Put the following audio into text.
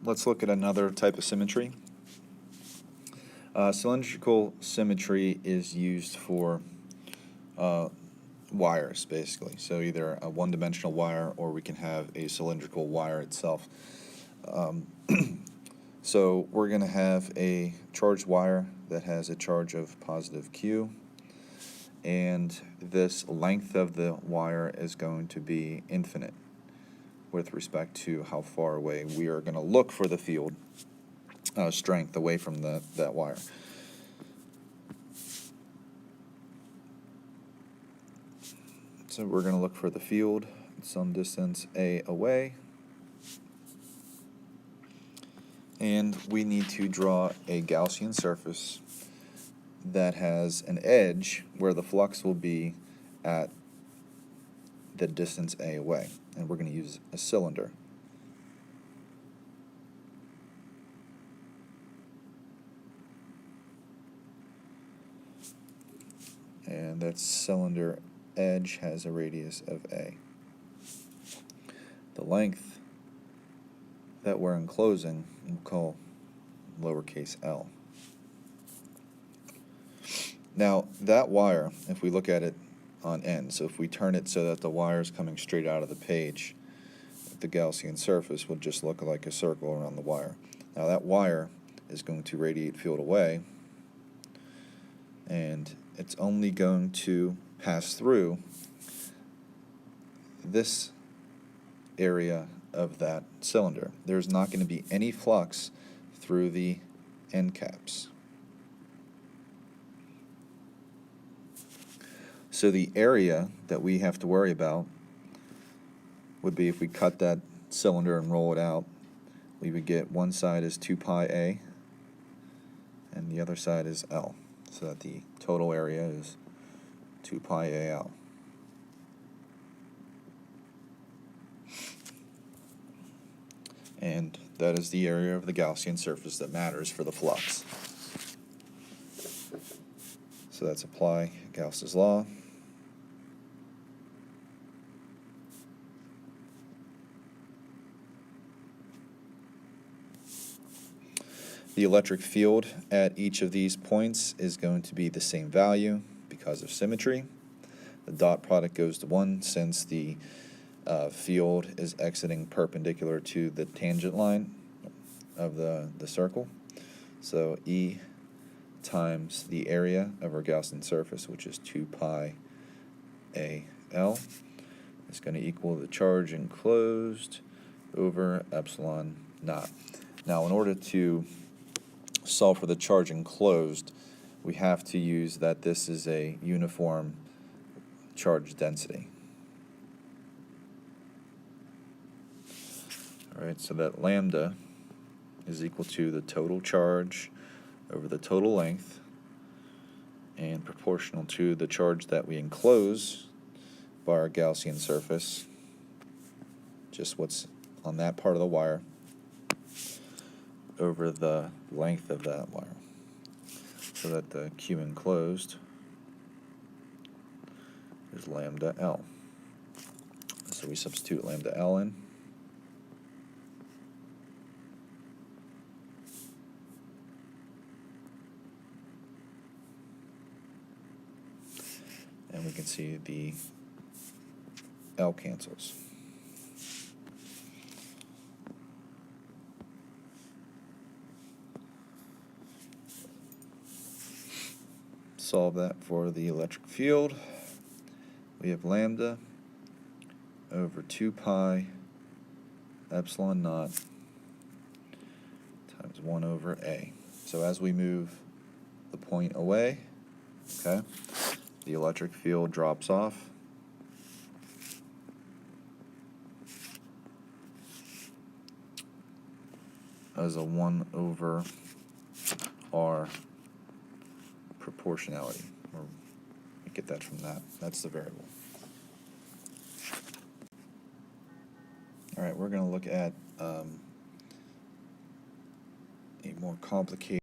let's look at another type of symmetry. Cylindrical symmetry is used for wires, basically. So either a one-dimensional wire, or we can have a cylindrical wire itself. So we're going to have a charged wire that has a charge of positive Q, and this length of the wire is going to be infinite with respect to how far away we are going to look for the field strength away from that wire. So we're going to look for the field some distance A away, and we need to draw a Gaussian surface that has an edge where the flux will be at the distance A away, and we're going to use a cylinder. And that cylinder edge has a radius of A. The length that we're enclosing we'll call lowercase l. Now that wire, if we look at it on end, so if we turn it so that the wire is coming straight out of the page, the Gaussian surface will just look like a circle around the wire. Now that wire is going to radiate field away, and it's only going to pass through this area of that cylinder. There's not going to be any flux through the end caps. So the area that we have to worry about would be if we cut that cylinder and roll it out, we would get one side is 2 pi A and the other side is L, so that the total area is 2 pi A L. And that is the area of the Gaussian surface that matters for the flux. So that's apply Gauss's law. The electric field at each of these points is going to be the same value because of symmetry. The dot product goes to 1 since the field is exiting perpendicular to the tangent line of the circle. So E times the area of our Gaussian surface, which is 2 pi AL, is going to equal the charge enclosed over epsilon naught. Now, in order to solve for the charge enclosed, we have to use that this is a uniform charge density. Alright, so that lambda is equal to the total charge over the total length and proportional to the charge that we enclose by our Gaussian surface, just what's on that part of the wire, over the length of that wire. So that the Q enclosed is lambda L. So we substitute lambda L in. And we can see the L cancels. Solve that for the electric field. We have lambda over 2 pi epsilon naught times 1 over A. So as we move the point away, okay, the electric field drops off. As a 1 over R proportionality. Or we get that from that. That's the variable. Alright, we're going to look at a more complicated